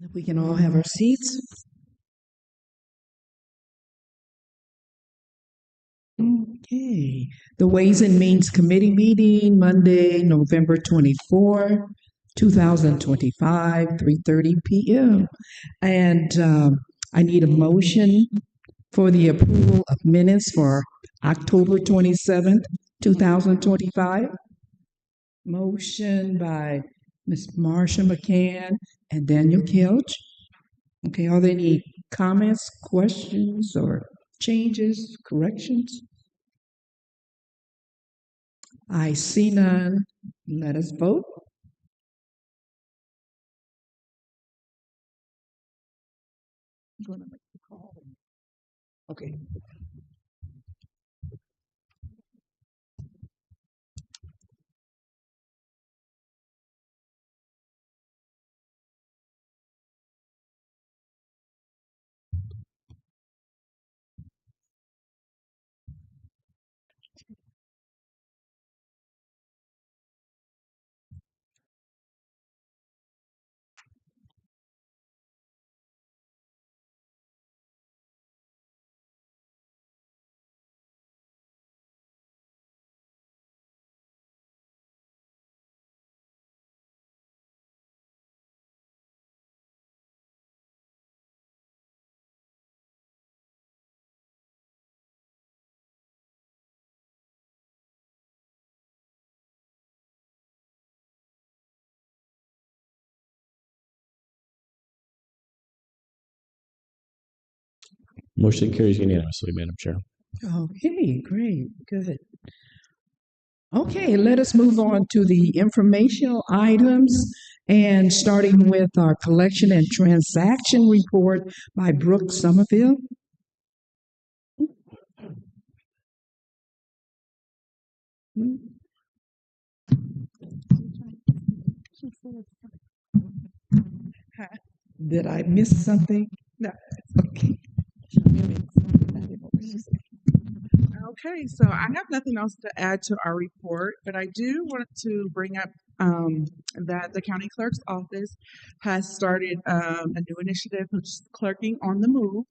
If we can all have our seats. Okay. The Ways and Means Committee meeting, Monday, November 24, 2025, 3:30 p.m. And I need a motion for the approval of minutes for October 27th, 2025. Motion by Ms. Marsha McCann and Daniel Kelch. Okay, are there any comments, questions, or changes, corrections? I see none. Let us vote. I'm gonna make the call. Okay. Motion carries unanimously, Madam Chair. Okay, great, good. Okay, let us move on to the informational items and starting with our collection and transaction report by Brooke Somerville. Did I miss something? No. Okay. Okay, so I have nothing else to add to our report, but I do want to bring up that the county clerk's office has started a new initiative, which is Clerking on the Move.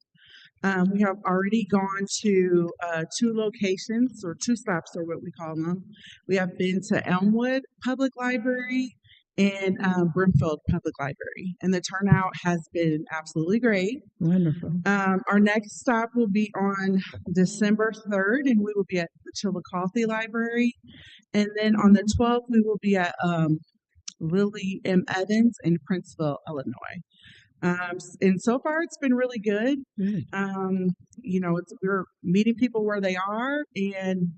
We have already gone to two locations, or two stops, or what we call them. We have been to Elmwood Public Library and Brimfield Public Library, and the turnout has been absolutely great. Wonderful. Our next stop will be on December 3rd, and we will be at the Chillicothe Library. And then on the 12th, we will be at Lily M. Evans in Princeville, Illinois. And so far, it's been really good. Good. You know, we're meeting people where they are, and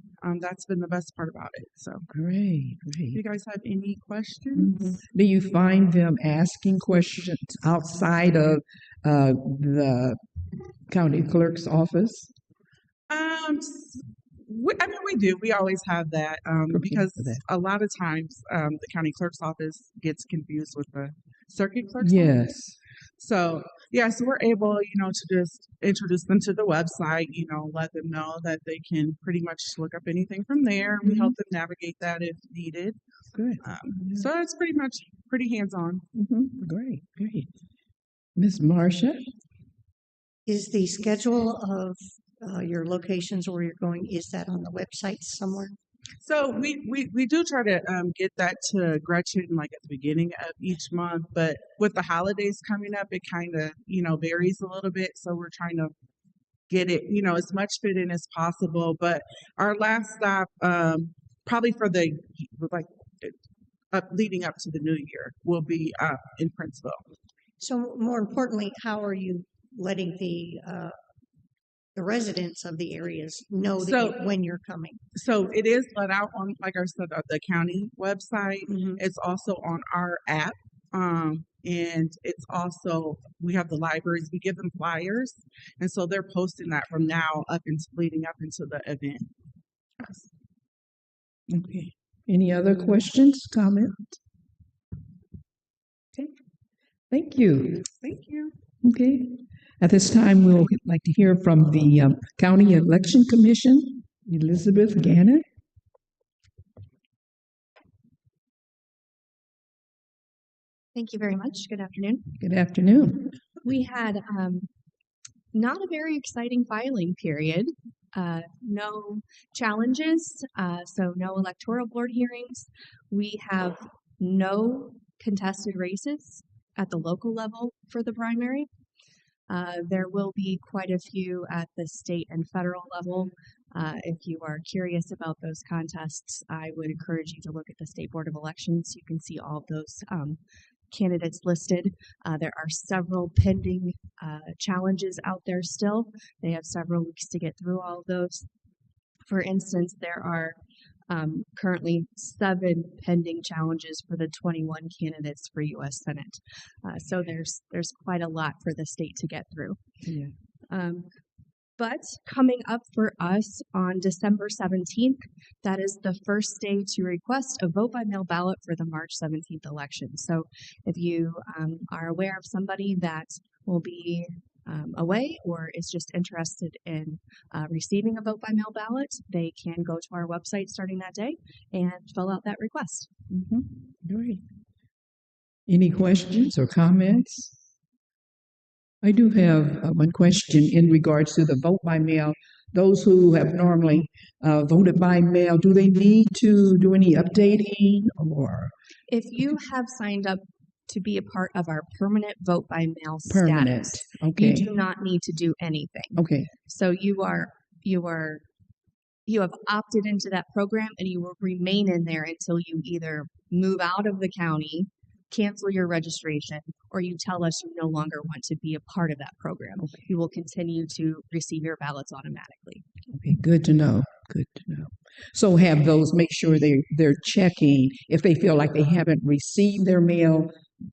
that's been the best part about it. So, Great, do great. you guys have any questions? Do you find them asking questions outside of the county clerk's office? I mean, we do. We always have that Okay, because for that. a lot of times the county clerk's office gets confused with the circuit clerk's office. Yes. So, yeah, so we're able, you know, to just introduce them to the website, you know, let them know that they can pretty much look up anything from there. We help them navigate that if needed. Good. So it's pretty much pretty hands-on. Great, great. Miss Marcia? Is the schedule of your locations where you're going, is that on the website somewhere? So we do try to get that to Gretchen like at the beginning of each month, but with the holidays coming up, it kind of, you know, varies a little bit. So we're trying to get it, you know, as much fit in as possible. But our last stop, probably for the like leading up to the new year, will be in Princeville. So more importantly, how are you letting the residents of the areas know that when you're coming? So it is let out on, like I said, the county website. It's also on our app. And it's also, we have the libraries, we give them flyers. And so they're posting that from now up into leading up into the event. Okay. Any other questions, comments? Okay. Thank you. Thank you. Okay. At this time, we'll like to hear from the County Election Commission, Elizabeth Gannon. Thank you very much. Good afternoon. Good afternoon. We had not a very exciting filing period. No challenges, so no electoral board hearings. We have no contested races at the local level for the primary. There will be quite a few at the state and federal level. If you are curious about those contests, I would encourage you to look at the State Board of Elections. You can see all of those candidates listed. There are several pending challenges out there still. They have several weeks to get through all of those. For instance, there are currently 7 pending challenges for the 21 candidates for U.S. Senate. So there's quite a lot for the state to get through. Yeah. But coming up for us on December 17th, that is the first day to request a vote by mail ballot for the March 17th election. So if you are aware of somebody that will be away or is just interested in receiving a vote by mail ballot, they can go to our website starting that day and fill out that request. Great. Any questions or comments? I do have one question in regards to the vote by mail. Those who have normally voted by mail, do they need to do any updating or? If you have signed up to be a part of our permanent vote by mail Permanent, status, okay. you do not need to do anything. Okay, So you have opted into that program and you will remain in there until you either move out of the county, cancel your registration, or you tell us you no longer want to be a part of that program. Okay. You will continue to receive your ballots automatically. okay, good to know, good to know. So have those, make sure they're checking if they feel like they haven't received their mail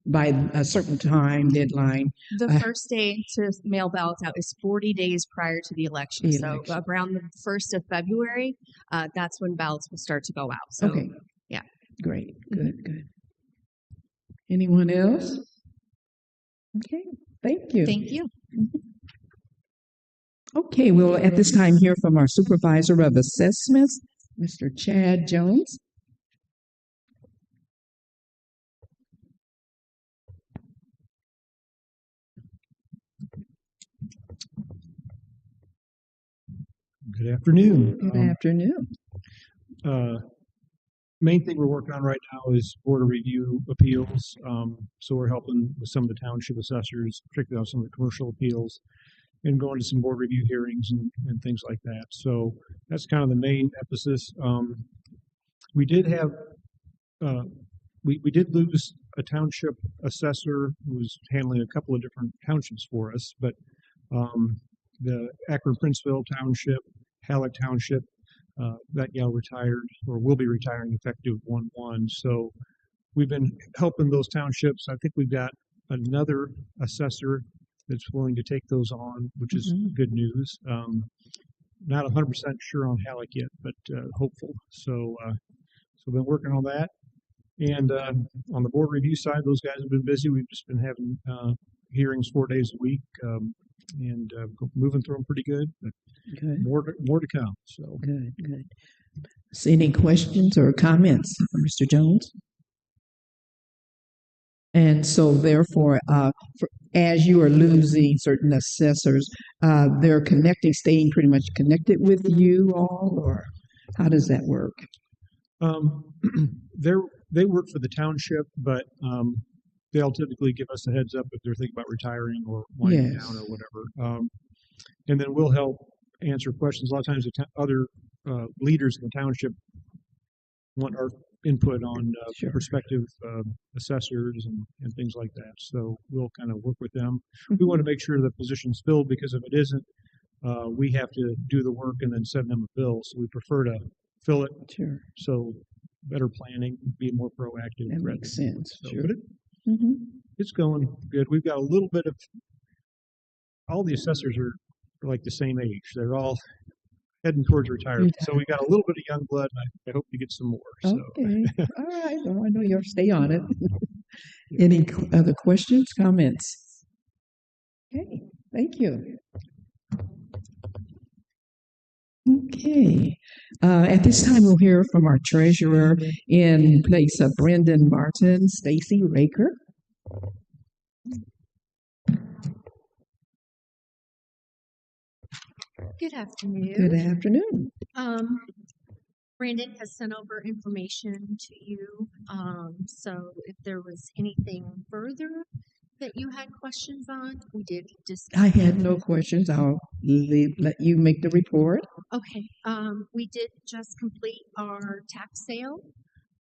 by a certain time deadline. The first day to mail ballots out is 40 days prior to the election. The So election. around the 1st of February, that's when ballots will start to go out. So Okay. yeah. Great, good, good. Anyone else? Okay, thank you. Thank you. Okay, we'll at this time hear from our Supervisor of Assessments, Mr. Chad Jones. Good afternoon. Good afternoon. Main thing we're working on right now is Board of Review appeals. So we're helping with some of the township assessors, particularly on some of the commercial appeals, and going to some board review hearings and things like that. So that's kind of the main emphasis. We did have, we did lose a township assessor who was handling a couple of different townships for us, but the Akron-Princeville Township, Halleck Township, that gal retired or will be retiring effective 1/1. So we've been helping those townships. I think we've got another assessor that's willing to take those on, which is good news. Not 100% sure on Halleck yet, but hopeful. So we've been working on that. And on the board review side, those guys have been busy. We've just been having hearings 4 days a week and moving through them pretty good. But Good, more to come. So good, good. So any questions or comments for Mr. Jones? And so therefore, as you are losing certain assessors, they're connecting, staying pretty much connected with you all, or how does that work? they work for the township, but they'll typically give us a heads up if they're thinking about retiring or winding Yes. down or whatever. And then we'll help answer questions. A lot of times, other leaders in the township want our input on Sure. prospective assessors and things like that. So we'll kind of work with them. We want to make sure the position's filled, because if it isn't, we have to do the work and then send them a bill. So we prefer to fill it. Sure, So better planning, be more proactive. that rather makes than- sense. So, Sure. but it's going good. We've got a little bit of, all the assessors are like the same age. They're all heading towards retirement. So we got a little bit of young blood, and I hope to get some more. So Okay, all right. Well, I know you'll stay on it. Any other questions, comments? Okay, thank you. Okay, at this time we'll hear from our treasurer in place of Brendan Martin, Stacy Raker. Good afternoon. Good afternoon. Brandon has sent over information to you. So if there was anything further that you had questions on, we did discuss. I had no questions. I'll let you make the report. Okay. We did just complete our tax sale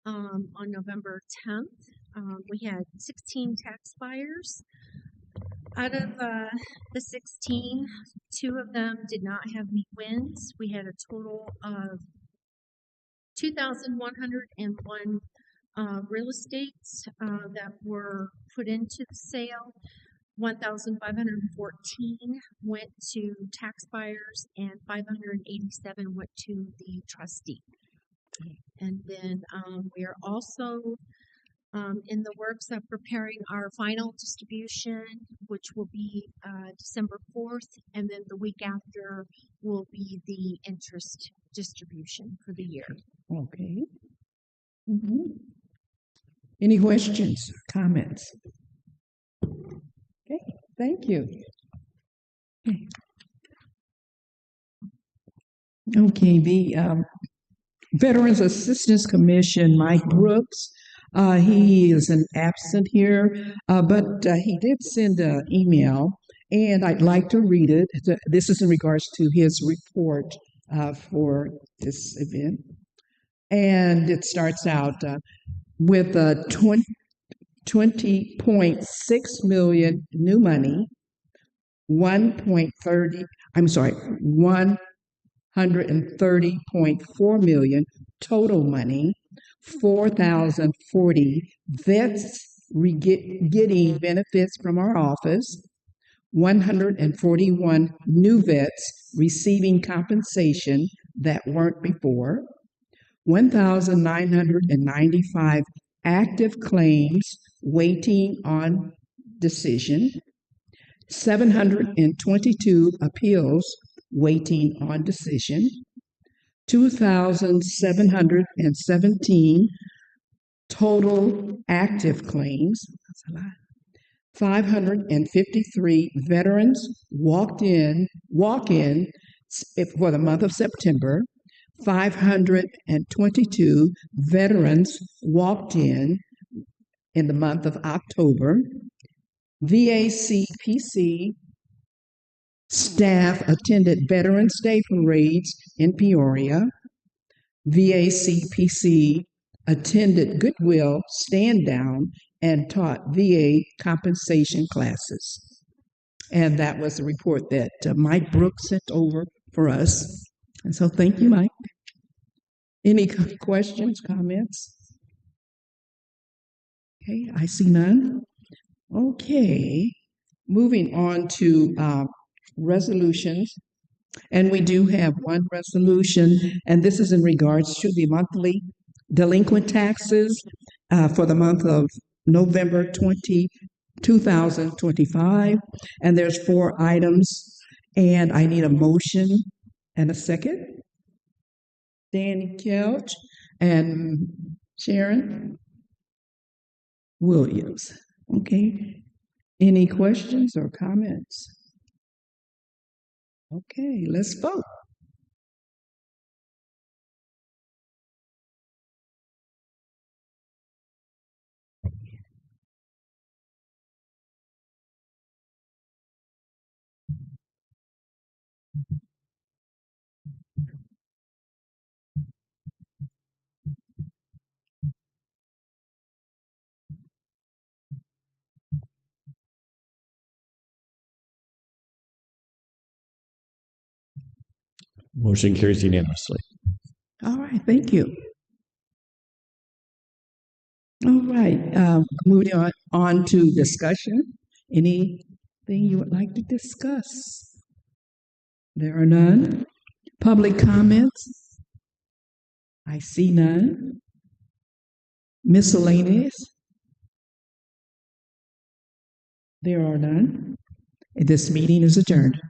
on November 10th. We had 16 tax buyers. Out of the 16, 2 of them did not have any wins. We had a total of 2,101 real estates that were put into the sale. 1,514 went to tax buyers and 587 went to the trustee. And then we are also in the works of preparing our final distribution, which will be December 4th, and then the week after will be the interest distribution for the year. Okay. Any questions, comments? Okay, thank you. Okay, the Veterans Assistance Commission, Mike Brooks, he is an absent here, but he did send an email, and I'd like to read it. This is in regards to his report for this event. And it starts out with 20.6 million new money, 130.4 million total money, 4,040 vets getting benefits from our office, 141 new vets receiving compensation that weren't before, 1,995 active claims waiting on decision, 722 appeals waiting on decision, 2,717 total active claims. That's a lot. 553 veterans walk-in for the month of September. 522 veterans walked in the month of October. VACPC staff attended Veterans Day parades in Peoria. VACPC attended Goodwill stand down and taught VA compensation classes. And that was the report that Mike Brooks sent over for us. And so thank you, Mike. Any questions, comments? Okay, I see none. Okay, moving on to resolutions. And we do have one resolution, and this is in regards to the monthly delinquent taxes for the month of November 2025. And there's 4 items, and I need a motion and a second. Danny Kelch and Sharon Williams. Okay. Any questions or comments? Okay, let's vote. Motion carries unanimously. All right, thank you. All right, moving on to discussion. Anything you would like to discuss? There are none. Public comments? I see none. Miscellaneous? There are none. This meeting is adjourned.